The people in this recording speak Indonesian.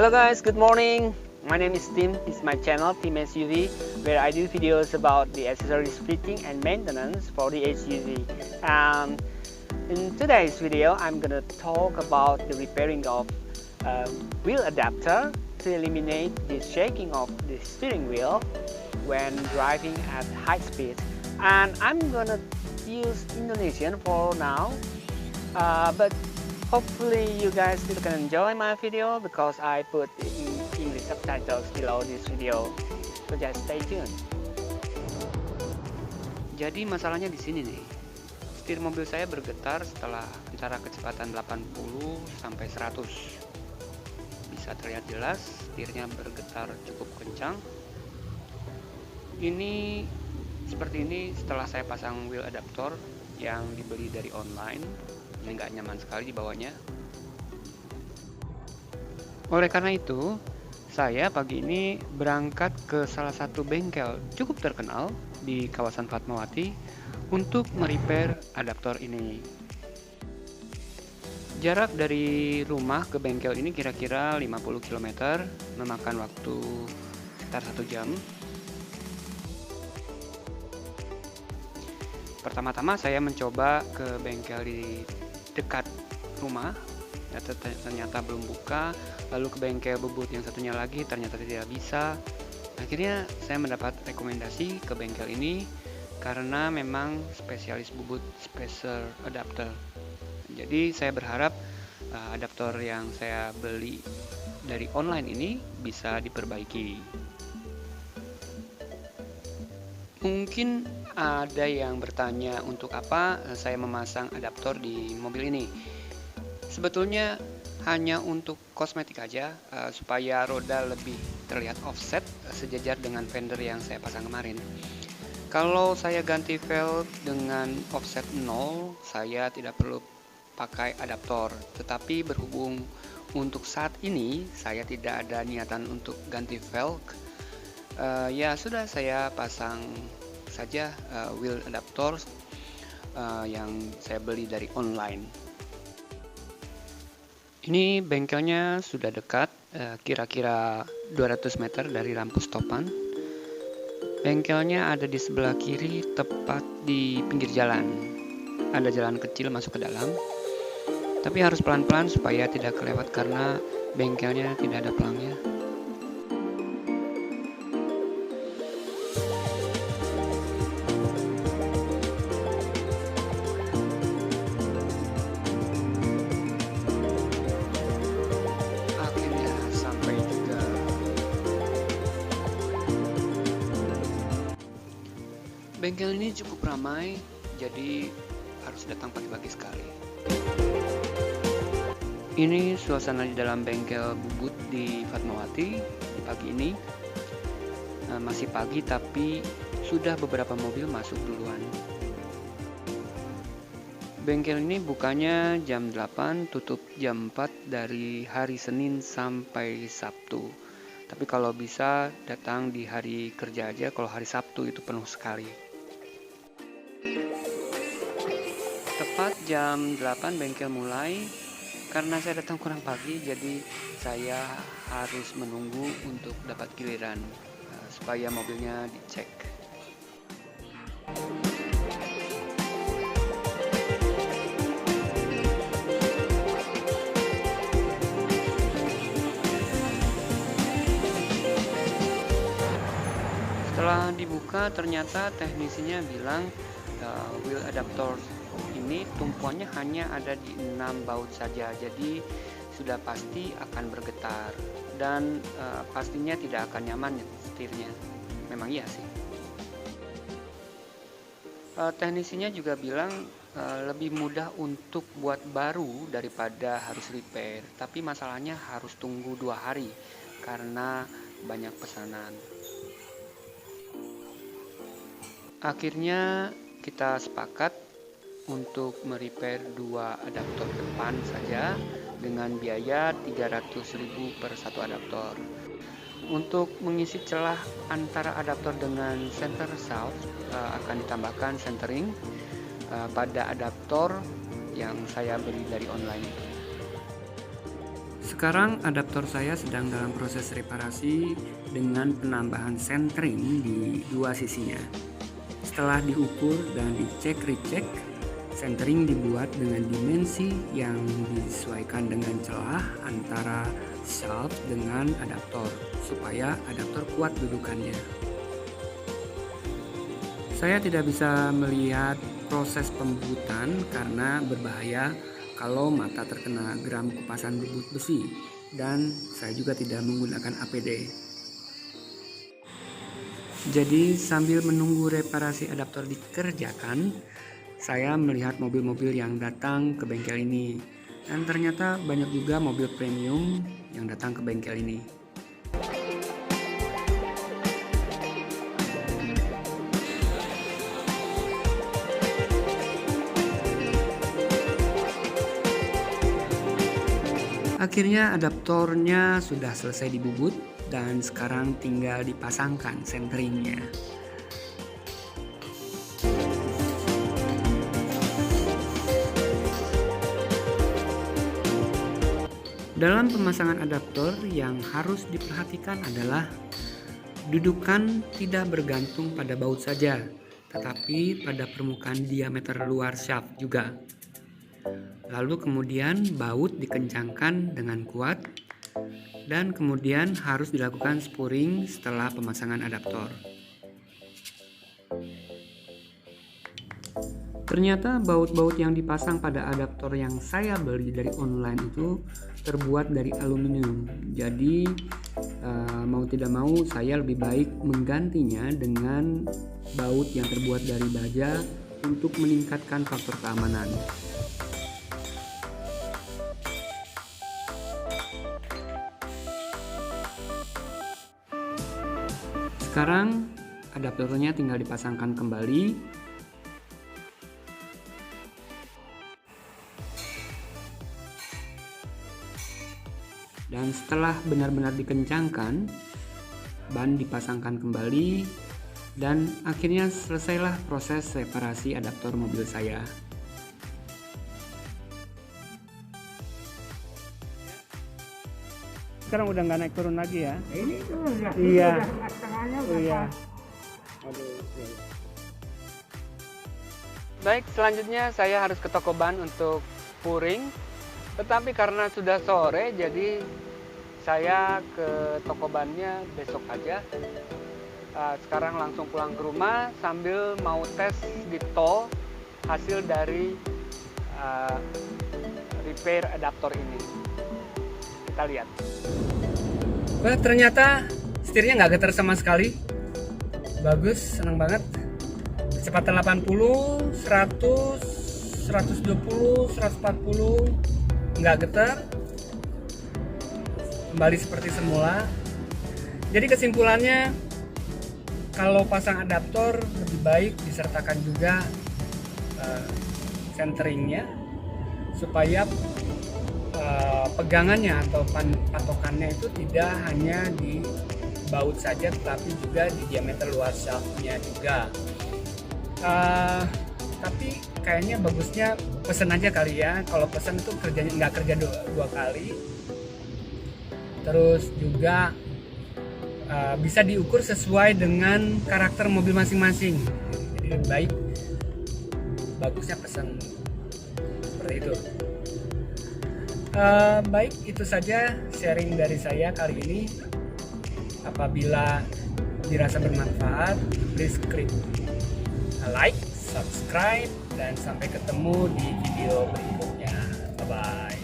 Hello guys, good morning. My name is Tim. This is my channel, Tim SUV, where I do videos about the accessories fitting and maintenance for the SUV. In today's video, I'm gonna talk about the repairing of wheel adapter to eliminate the shaking of the steering wheel when driving at high speed. And I'm gonna use Indonesian for now, but hopefully you guys still can enjoy my video because I put in English subtitles below this video. So just stay tuned. Jadi masalahnya di sini nih. Setir mobil saya bergetar setelah antara kecepatan 80 sampai 100. Bisa terlihat jelas setirnya bergetar cukup kencang. Ini seperti ini setelah saya pasang wheel adapter yang dibeli dari online. Ini nggak nyaman sekali dibawanya. Oleh karena itu, saya pagi ini berangkat ke salah satu bengkel cukup terkenal di kawasan Fatmawati untuk merepair adaptor ini. Jarak dari rumah ke bengkel ini kira-kira 50 km, memakan waktu sekitar 1 jam. Pertama-tama saya mencoba ke bengkel di dekat rumah, ternyata belum buka. Lalu ke bengkel bubut yang satunya lagi, ternyata tidak bisa. Akhirnya saya mendapat rekomendasi ke bengkel ini karena memang spesialis bubut spacer adapter. Jadi saya berharap adaptor yang saya beli dari online ini bisa diperbaiki. Mungkin ada yang bertanya untuk apa saya memasang adaptor di mobil ini. Sebetulnya hanya untuk kosmetik aja, supaya roda lebih terlihat offset sejajar dengan fender yang saya pasang kemarin. Kalau saya ganti velg dengan offset 0, saya tidak perlu pakai adaptor. Tetapi berhubung untuk saat ini saya tidak ada niatan untuk ganti velg, ya sudah, saya pasang saja wheel adaptor yang saya beli dari online. Ini bengkelnya sudah dekat, kira-kira 200 meter dari lampu stopan. Bengkelnya ada di sebelah kiri, tepat di pinggir jalan. Ada jalan kecil masuk ke dalam, tapi harus pelan-pelan supaya tidak kelewat karena bengkelnya tidak ada pelangnya. Bengkel ini cukup ramai, jadi harus datang pagi-pagi sekali. Ini suasana di dalam bengkel bubut di Fatmawati di pagi ini. Masih pagi tapi sudah beberapa mobil masuk duluan. Bengkel ini bukanya jam 8, tutup jam 4 dari hari Senin sampai Sabtu. Tapi kalau bisa datang di hari kerja aja, kalau hari Sabtu itu penuh sekali. Tepat jam 8 bengkel mulai. Karena saya datang kurang pagi, jadi saya harus menunggu untuk dapat giliran supaya mobilnya dicek. Setelah dibuka, ternyata teknisinya bilang wheel adapter ini tumpuannya hanya ada di 6 baut saja, jadi sudah pasti akan bergetar dan pastinya tidak akan nyaman setirnya. Memang iya sih. Teknisinya juga bilang lebih mudah untuk buat baru daripada harus repair, tapi masalahnya harus tunggu 2 hari karena banyak pesanan. Akhirnya kita sepakat untuk merepair 2 adaptor depan saja dengan biaya 300.000 per satu adaptor. Untuk mengisi celah antara adaptor dengan center shaft akan ditambahkan centering pada adaptor yang saya beli dari online itu. Sekarang adaptor saya sedang dalam proses reparasi dengan penambahan sentering di dua sisinya. Setelah diukur dan dicek recheck, sentering dibuat dengan dimensi yang disesuaikan dengan celah antara shaft dengan adaptor supaya adaptor kuat dudukannya. Saya tidak bisa melihat proses pembubutan karena berbahaya kalau mata terkena geram kupasan bubut besi, dan saya juga tidak menggunakan APD. Jadi sambil menunggu reparasi adaptor dikerjakan, saya melihat mobil-mobil yang datang ke bengkel ini, dan ternyata banyak juga mobil premium yang datang ke bengkel ini. Akhirnya adaptornya sudah selesai dibubut dan sekarang tinggal dipasangkan senteringnya. Dalam pemasangan adaptor yang harus diperhatikan adalah dudukan tidak bergantung pada baut saja, tetapi pada permukaan diameter luar shaft juga. Lalu kemudian baut dikencangkan dengan kuat dan kemudian harus dilakukan spurring setelah pemasangan adaptor. Ternyata baut-baut yang dipasang pada adaptor yang saya beli dari online itu terbuat dari aluminium. Jadi mau tidak mau saya lebih baik menggantinya dengan baut yang terbuat dari baja untuk meningkatkan faktor keamanan. Sekarang adaptornya tinggal dipasangkan kembali. Dan setelah benar-benar dikencangkan, ban dipasangkan kembali dan akhirnya selesailah proses reparasi adaptor mobil saya. Sekarang udah nggak naik turun lagi ya? Ini tuh ya. Iya. Setengahnya Oh, iya. Aduh. Baik, selanjutnya saya harus ke toko ban untuk puring. Tetapi karena sudah sore, jadi saya ke toko bannya besok aja. Sekarang langsung pulang ke rumah sambil mau tes di tol hasil dari repair adaptor ini. Kita lihat. Wah, ternyata setirnya nggak getar sama sekali. Bagus, senang banget. Kecepatan 80, 100, 120, 140 nggak getar. Kembali seperti semula. Jadi kesimpulannya, kalau pasang adaptor lebih baik disertakan juga centeringnya supaya pegangannya atau patokannya itu tidak hanya di baut saja tetapi juga di diameter luar shaftnya juga. Tapi kayaknya bagusnya pesen aja kali ya. Kalau pesen itu kerjanya nggak kerja dua kali. Terus juga bisa diukur sesuai dengan karakter mobil masing-masing. Jadi lebih baik bagusnya pesen seperti itu. Baik, itu saja sharing dari saya kali ini. Apabila dirasa bermanfaat, please klik like, subscribe, dan sampai ketemu di video berikutnya. Bye bye.